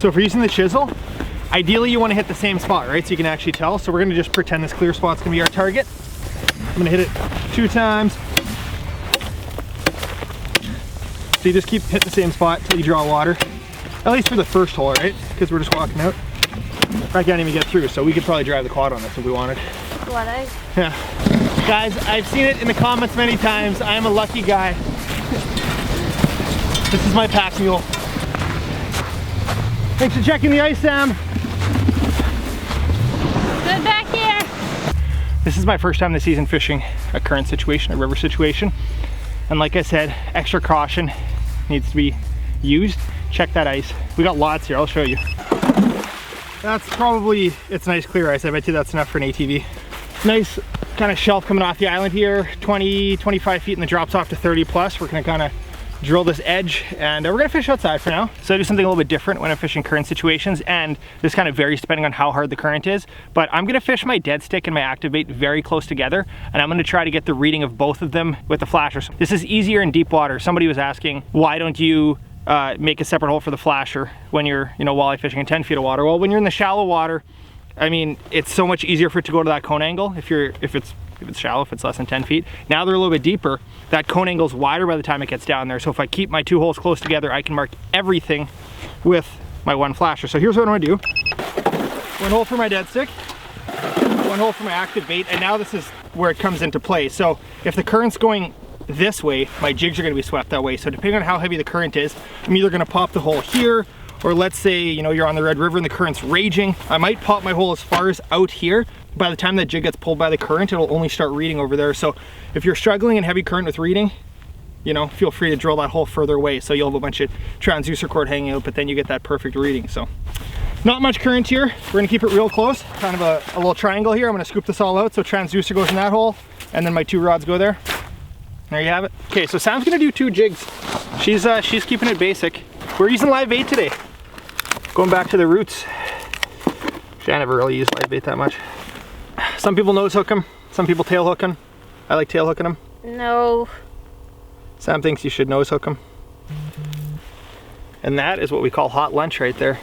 So if we're using the chisel, ideally you want to hit the same spot, right? So you can actually tell. So we're going to just pretend this clear spot's going to be our target. I'm going to hit it 2 times. So you just keep hitting the same spot until you draw water. At least for the first hole, right? Because we're just walking out. I can't even get through, so we could probably drive the quad on this if we wanted. Walleye? Yeah. Guys, I've seen it in the comments many times. I am a lucky guy. This is my pack mule. Thanks for checking the ice, Sam. Good back here. This is my first time this season fishing a current situation, a river situation. And like I said, extra caution needs to be used. Check that ice. We got lots here, I'll show you. That's probably, it's nice clear ice. I bet you that's enough for an ATV. Nice kind of shelf coming off the island here, 20, 25 feet, and then drops off to 30 plus. We're gonna kind of drill this edge, and we're gonna fish outside for now. So I do something a little bit different when I'm fishing current situations, and this kind of varies depending on how hard the current is, but I'm gonna fish my dead stick and my active bait very close together, and I'm gonna try to get the reading of both of them with the flasher. This is easier in deep water. Somebody was asking, why don't you make a separate hole for the flasher when you're, you know, walleye fishing in 10 feet of water? Well, when you're in the shallow water, I mean, it's so much easier for it to go to that cone angle if it's shallow, if it's less than 10 feet. Now they're a little bit deeper, that cone angle's wider by the time it gets down there. So if I keep my 2 holes close together, I can mark everything with my 1 flasher. So here's what I'm gonna do. 1 hole for my dead stick, 1 hole for my active bait, and now this is where it comes into play. So if the current's going this way, my jigs are gonna be swept that way. So depending on how heavy the current is, I'm either gonna pop the hole here, or let's say, you know, you're on the Red River and the current's raging. I might pop my hole as far as out here. By the time that jig gets pulled by the current, it'll only start reading over there. So if you're struggling in heavy current with reading, you know, feel free to drill that hole further away. So you'll have a bunch of transducer cord hanging out, but then you get that perfect reading. So not much current here. We're gonna keep it real close, kind of a little triangle here. I'm gonna scoop this all out. So transducer goes in that hole, and then my 2 rods go there. There you have it. Okay, so Sam's gonna do 2 jigs. She's keeping it basic. We're using live bait today. Going back to the roots. I never really used live bait that much. Some people nose hook them, some people tail hook them. I like tail hooking them. No. Sam thinks you should nose hook them. And that is what we call hot lunch right there.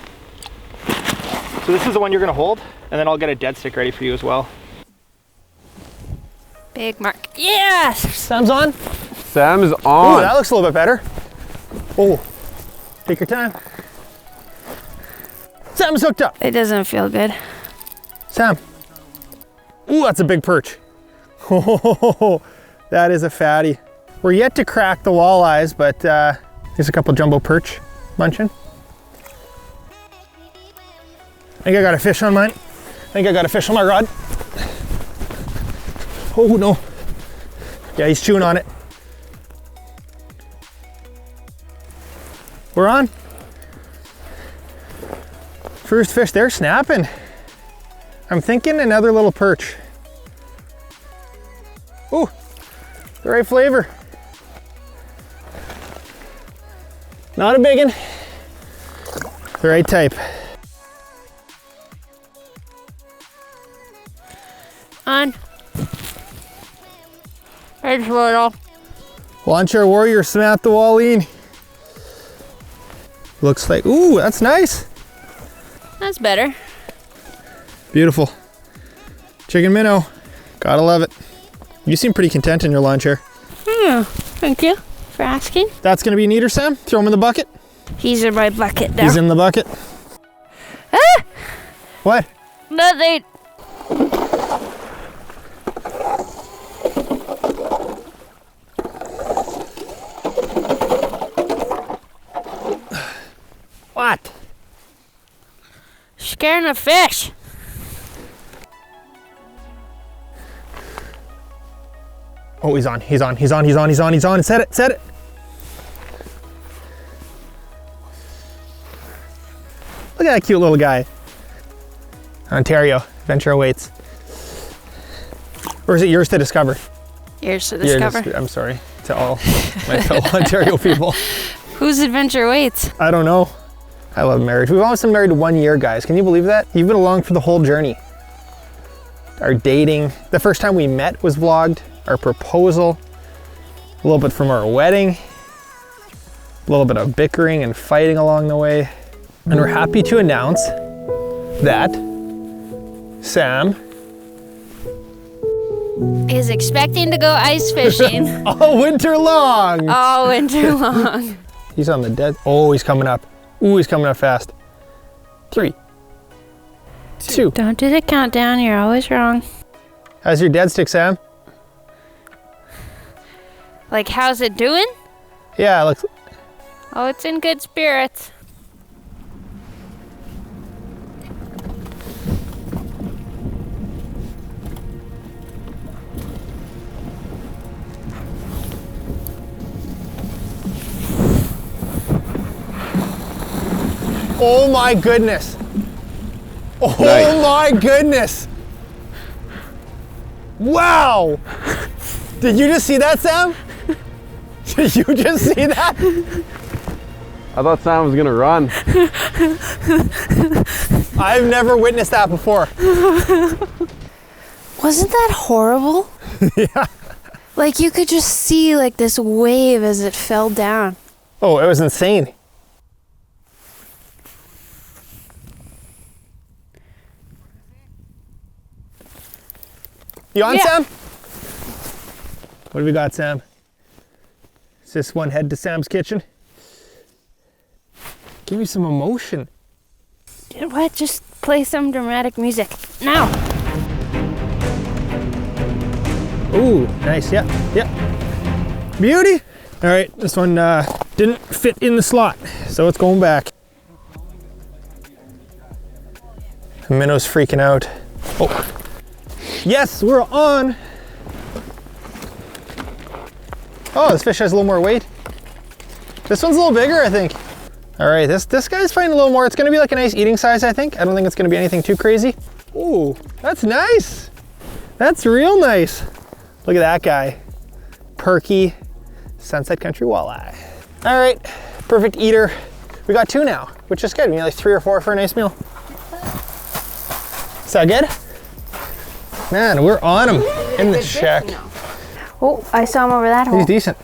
So this is the one you're gonna hold, and then I'll get a dead stick ready for you as well. Big mark. Yes! Sam's on? Sam is on. Ooh, that looks a little bit better. Oh, take your time. Sam's hooked up. It doesn't feel good. Sam. Ooh, that's a big perch. Oh, that is a fatty. We're yet to crack the walleyes, but there's a couple jumbo perch munching. I think I got a fish on mine. I think I got a fish on my rod. Oh no. Yeah, he's chewing on it. We're on. First fish, they're snapping. I'm thinking another little perch. Ooh, the right flavor. Not a big one. The right type. On. It's little. Launch our warrior, snap the Walleye. Looks like, ooh, that's nice. That's better. Beautiful. Chicken minnow. Gotta love it. You seem pretty content in your launch here. Thank you for asking. That's gonna be an eater, Sam? Throw him in the bucket? He's in my bucket now. He's in the bucket. Ah! What? Nothing. What? Scaring a fish. Oh, he's on, he's on, he's on, he's on, he's on, he's on. Set it, set it. Look at that cute little guy. Ontario, Adventure awaits. Or is it yours to discover? Yours to discover. I'm sorry to all my fellow Ontario people. Whose adventure waits? I don't know. I love marriage. We've almost been married 1 year, guys. Can you believe that? You've been along for the whole journey. Our dating, the first time we met was vlogged. Our proposal, a little bit from our wedding, a little bit of bickering and fighting along the way. And we're happy to announce that Sam is expecting to go ice fishing all winter long. all winter long. He's on the dead. Oh, he's coming up. Ooh, he's coming up fast. 3, 2. Don't do the countdown, you're always wrong. How's your dead stick, Sam? Like, how's it doing? Yeah, it looks. Oh, it's in good spirits. Oh my goodness. Oh Nice. my goodness. Wow. Did you just see that, Sam? Did you just see that? I thought Sam was gonna run. I've never witnessed that before. Wasn't that horrible? Yeah. Like, you could just see like this wave as it fell down. Oh, it was insane. You on, Yeah. Sam? What do we got, Sam? Is this one head to Sam's kitchen? Give me some emotion. What? Just play some dramatic music. Now. Ooh, nice, yeah, yeah. Beauty. All right, this one didn't fit in the slot, so it's going back. Minnow's freaking out. Oh, yes, we're on. Oh, this fish has a little more weight. This one's a little bigger, I think. All right, this guy's fighting a little more. It's gonna be like a nice eating size, I think. I don't think it's gonna be anything too crazy. Ooh, that's nice. That's real nice. Look at that guy. Perky Sunset Country walleye. All right, perfect eater. We got 2 now, which is good. We need like 3 or 4 for a nice meal. Is that good? Man, we're on him in the shack. Oh, I saw him over that hole. He's decent.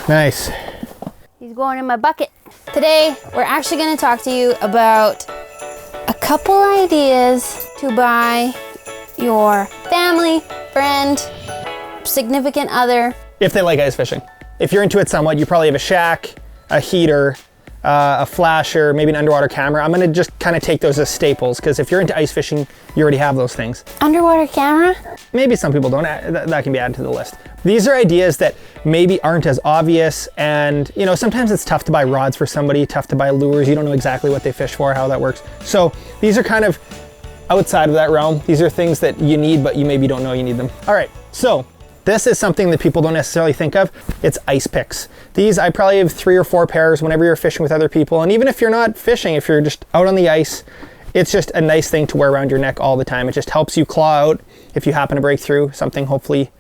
Nice. He's going in my bucket. Today, we're actually going to talk to you about a couple ideas to buy your family, friend, significant other. If they like ice fishing. If you're into it somewhat, you probably have a shack, a heater, a flasher, maybe an underwater camera. I'm gonna just kind of take those as staples, because if you're into ice fishing, you already have those things. Underwater camera? Maybe some people don't, that can be added to the list. These are ideas that maybe aren't as obvious, and you know, sometimes it's tough to buy rods for somebody, tough to buy lures, you don't know exactly what they fish for, how that works. So these are kind of outside of that realm. These are things that you need, but you maybe don't know you need them. All right, so this is something that people don't necessarily think of. It's ice picks. These, I probably have 3 or 4 pairs whenever you're fishing with other people. And even if you're not fishing, if you're just out on the ice, it's just a nice thing to wear around your neck all the time. It just helps you claw out if you happen to break through something hopefully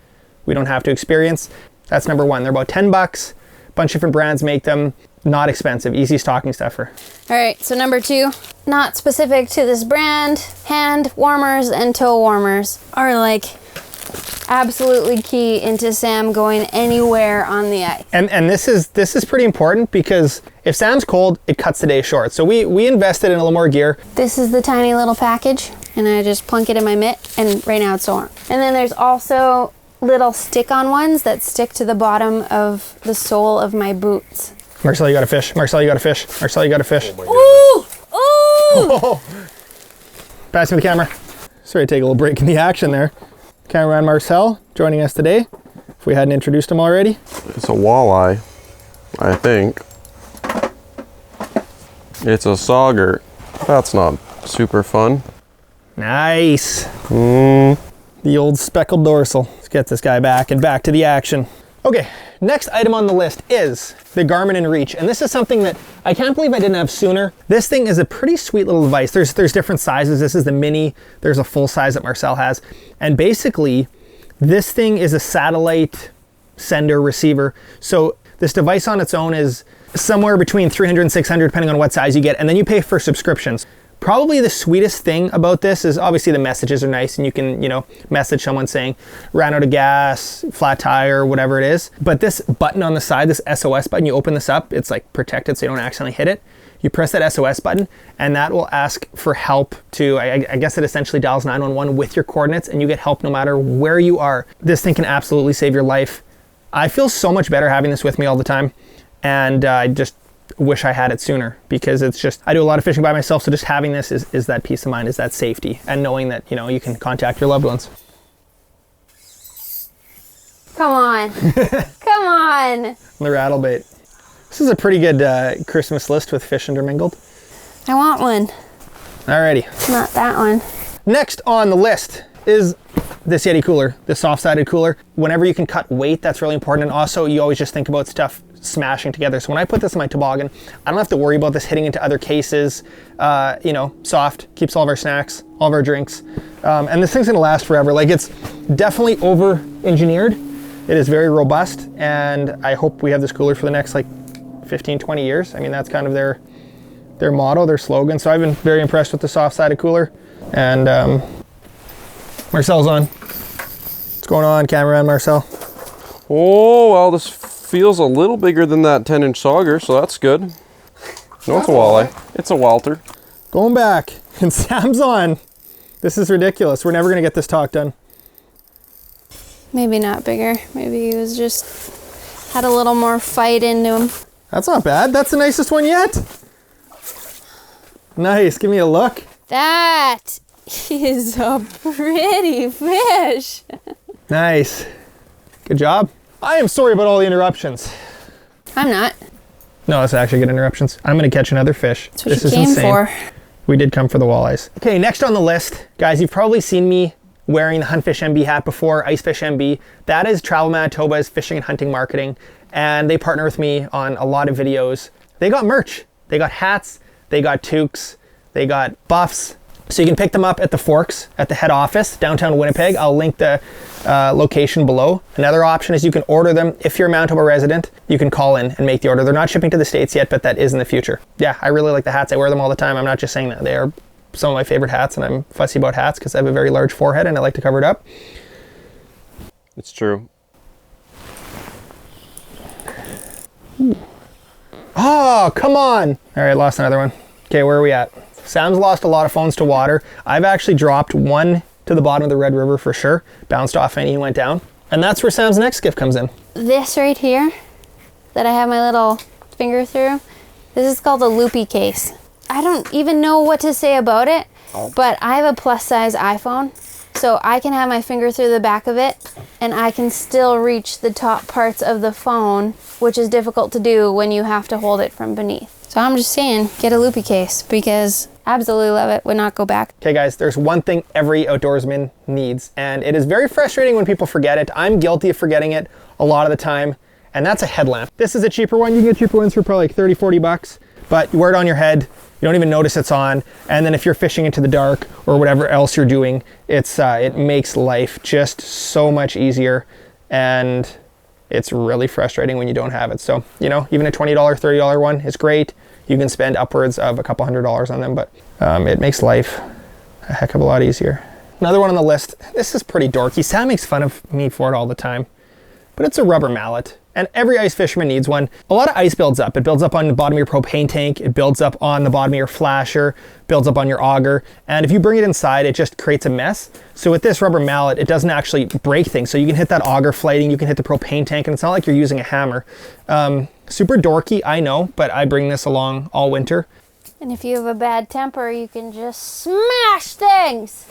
we don't have to experience. That's number 1. They're about 10 bucks. A bunch of different brands make them. Not expensive, easy stocking stuffer. All right, so number 2, not specific to this brand, hand warmers and toe warmers are like absolutely key into Sam going anywhere on the ice. And this is pretty important, because if Sam's cold, it cuts the day short. So we invested in a little more gear. This is the tiny little package, and I just plunk it in my mitt, and right now it's warm. And then there's also little stick-on ones that stick to the bottom of the sole of my boots. Marcel, you got a fish. Marcel, you got a fish. Marcel, you got a fish. Ooh! Ooh! Pass me the camera. Sorry to take a little break in the action there. Cameraman Marcel joining us today, if we hadn't introduced him already. It's a walleye, I think. It's a sauger. That's not super fun. Nice. The old speckled dorsal. Let's get this guy back and back to the action. Okay, next item on the list is the Garmin inReach, and this is something that I can't believe I didn't have sooner. This thing is a pretty sweet little device. There's different sizes. This is the mini. There's a full size that Marcel has, and basically this thing is a satellite sender receiver. So this device on its own is somewhere between $300 and $600 depending on what size you get, and then you pay for subscriptions. Probably the sweetest thing about this is obviously the messages are nice and you can, you know, message someone saying ran out of gas, flat tire, whatever it is. But this button on the side, this SOS button, you open this up, it's like protected so you don't accidentally hit it. You press that SOS button and that will ask for help to, I guess it essentially dials 911 with your coordinates and you get help no matter where you are. This thing can absolutely save your life. I feel so much better having this with me all the time and I just wish I had it sooner because it's just, I do a lot of fishing by myself, so just having this is that peace of mind, is that safety and knowing that, you know, you can contact your loved ones. Come on. Come on. The rattle bait. This is a pretty good Christmas list with fish intermingled. I want one. Alrighty. Not that one. Next on the list is this Yeti cooler, this soft-sided cooler. Whenever you can cut weight, that's really important. And also, you always just think about stuff smashing together. So when I put this in my toboggan, I don't have to worry about this hitting into other cases. You know, soft, keeps all of our snacks, all of our drinks. And this thing's gonna last forever. Like, it's definitely over-engineered. It is very robust, and I hope we have this cooler for the next like 15, 20 years. I mean, that's kind of their motto, their slogan. So I've been very impressed with the soft-sided cooler. And Marcel's on. What's going on, cameraman Marcel? Oh, well, this feels a little bigger than that 10-inch sauger, so that's good. No, it's a walleye. It's a Walter. Going back, and Sam's on. This is ridiculous. We're never gonna get this talk done. Maybe not bigger. Maybe he was just had a little more fight into him. That's not bad. That's the nicest one yet. Nice. Give me a look. That is a pretty fish. Nice. Good job. I am sorry about all the interruptions. I'm not. No, it's actually good interruptions. I'm going to catch another fish. That's what you came for. We did come for the walleyes. Okay, next on the list, guys, you've probably seen me wearing the Huntfish MB hat before, Icefish MB. That is Travel Manitoba's fishing and hunting marketing, and they partner with me on a lot of videos. They got merch. They got hats, they got toques, they got buffs. So you can pick them up at the Forks at the head office, downtown Winnipeg. I'll link the location below. Another option is you can order them. If you're a Manitoba resident, you can call in and make the order. They're not shipping to the States yet, but that is in the future. Yeah, I really like the hats. I wear them all the time. I'm not just saying that. They are some of my favorite hats, and I'm fussy about hats because I have a very large forehead and I like to cover it up. It's true. Ooh. Oh, come on. All right, lost another one. Okay, where are we at? Sam's lost a lot of phones to water. I've actually dropped one to the bottom of the Red River for sure. Bounced off and he went down. And that's where Sam's next gift comes in. This right here that I have my little finger through, this is called a loopy case. I don't even know what to say about it, but I have a plus size iPhone, so I can have my finger through the back of it and I can still reach the top parts of the phone, which is difficult to do when you have to hold it from beneath. So I'm just saying, get a loopy case because absolutely love it, would not go back. Okay guys, there's one thing every outdoorsman needs, and it is very frustrating when people forget it. I'm guilty of forgetting it a lot of the time, and that's a headlamp. This is a cheaper one. You can get cheaper ones for probably like 30, 40 bucks, but you wear it on your head, you don't even notice it's on, and then if you're fishing into the dark or whatever else you're doing, it makes life just so much easier, and it's really frustrating when you don't have it. So, you know, even a $20, $30 one is great. You can spend upwards of a couple $100s on them, but it makes life a heck of a lot easier. Another one on the list, this is pretty dorky. Sam makes fun of me for it all the time, but it's a rubber mallet. And every ice fisherman needs one. A lot of ice builds up. It builds up on the bottom of your propane tank. It builds up on the bottom of your flasher, builds up on your auger. And if you bring it inside, it just creates a mess. So with this rubber mallet, it doesn't actually break things. So you can hit that auger flighting, you can hit the propane tank, and it's not like you're using a hammer. Super dorky, I know, but I bring this along all winter. And if you have a bad temper, you can just smash things.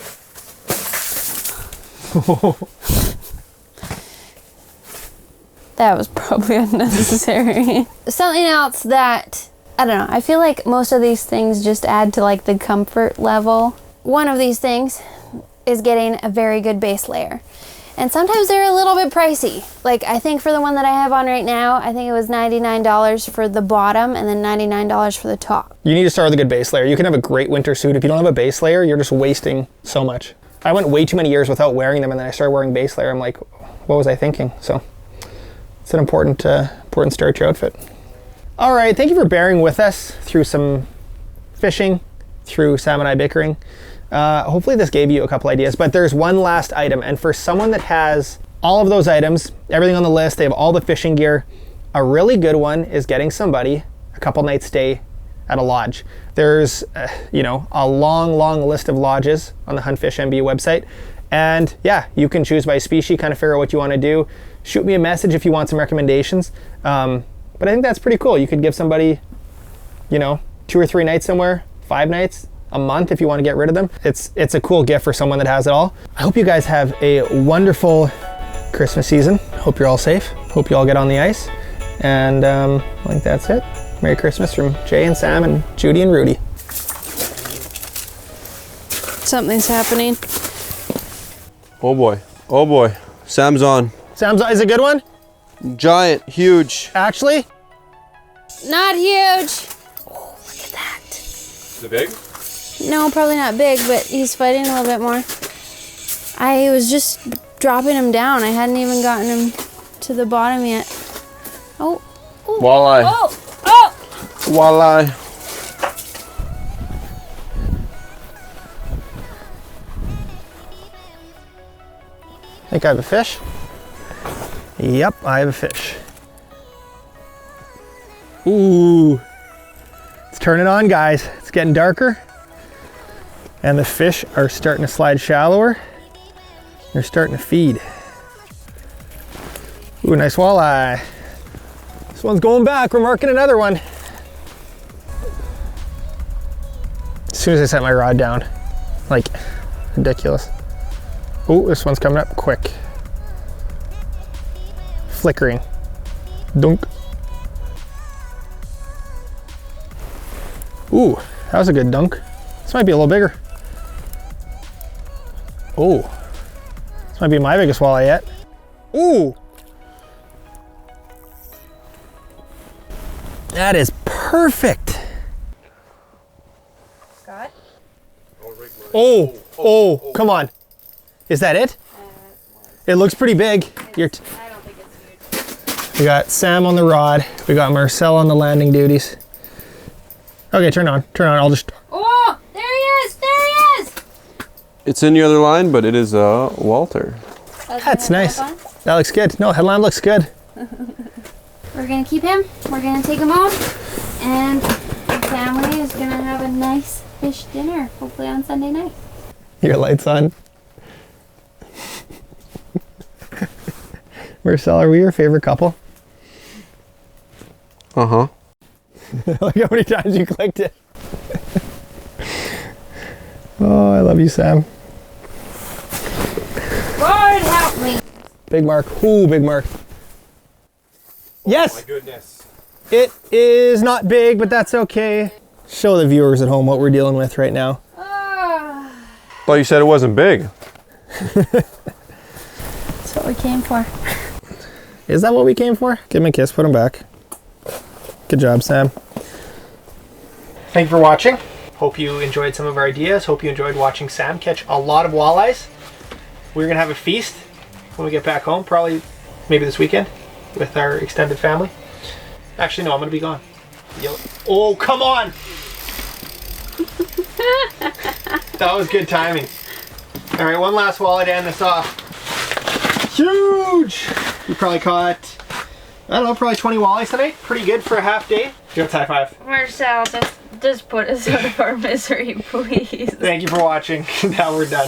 That was probably unnecessary. Something else that, I don't know, I feel like most of these things just add to like the comfort level. One of these things is getting a very good base layer. And sometimes they're a little bit pricey. Like I think for the one that I have on right now, I think it was $99 for the bottom and then $99 for the top. You need to start with a good base layer. You can have a great winter suit. If you don't have a base layer, you're just wasting so much. I went way too many years without wearing them, and then I started wearing base layer. I'm like, what was I thinking? So it's an important start to your outfit. All right, thank you for bearing with us through some fishing, through Sam and I bickering. Hopefully this gave you a couple ideas, but there's one last item. And for someone that has all of those items, everything on the list, they have all the fishing gear, a really good one is getting somebody a couple nights stay at a lodge. There's, you know, a long list of lodges on the Hunt Fish MB website. And yeah, you can choose by species, kind of figure out what you want to do. Shoot me a message if you want some recommendations. But I think that's pretty cool. You could give somebody, you know, 2 or 3 nights somewhere, 5 nights, a month if you want to get rid of them. It's a cool gift for someone that has it all. I hope you guys have a wonderful Christmas season. Hope you're all safe. Hope you all get on the ice. And I think that's it. Merry Christmas from Jay and Sam and Judy and Rudy. Something's happening. Oh boy. Oh boy. Sam's on. Sam's, is it a good one? Giant, huge. Actually? Not huge. Oh, look at that. Is it big? No, probably not big, but he's fighting a little bit more. I was just dropping him down. I hadn't even gotten him to the bottom yet. Oh. Ooh. Walleye. Oh. Oh. Walleye. Think I have a fish? Yep, I have a fish. Ooh. It's turning on, guys. It's getting darker. And the fish are starting to slide shallower. They're starting to feed. Ooh, nice walleye. This one's going back. We're marking another one. As soon as I set my rod down, like, ridiculous. Oh, this one's coming up quick. Flickering. Dunk. Ooh, that was a good dunk. This might be a little bigger. Oh, this might be my biggest walleye yet. Ooh. That is perfect. Scott? Oh, come on. Is that it? It looks pretty big. I don't think it's huge. We got Sam on the rod. We got Marcel on the landing duties. Okay, turn on. I'll just... Oh, there he is. There he is. It's in the other line, but it is Walter. That's nice. That looks good. No, headlamp looks good. We're gonna keep him. We're gonna take him home, and the family is gonna have a nice fish dinner, hopefully on Sunday night. Your light's on. Marcel, are we your favorite couple? Uh-huh. Look how many times you clicked it. Oh, I love you, Sam. Lord help me. Big mark. Ooh, big mark. Yes! Oh my goodness. It is not big, but that's okay. Show the viewers at home what we're dealing with right now. Thought you said it wasn't big. That's what we came for. Is that what we came for? Give him a kiss, put him back. Good job, Sam. Thank you for watching. Hope you enjoyed some of our ideas. Hope you enjoyed watching Sam catch a lot of walleyes. We're gonna have a feast when we get back home, probably maybe this weekend with our extended family. Actually, no, I'm gonna be gone. Oh, come on! That was good timing. All right, one last walleye to end this off. Huge! We probably caught, I don't know, probably 20 walleyes tonight. Pretty good for a half day. Give us a high five. Marcel, just put us out of our misery, please. Thank you for watching. Now we're done.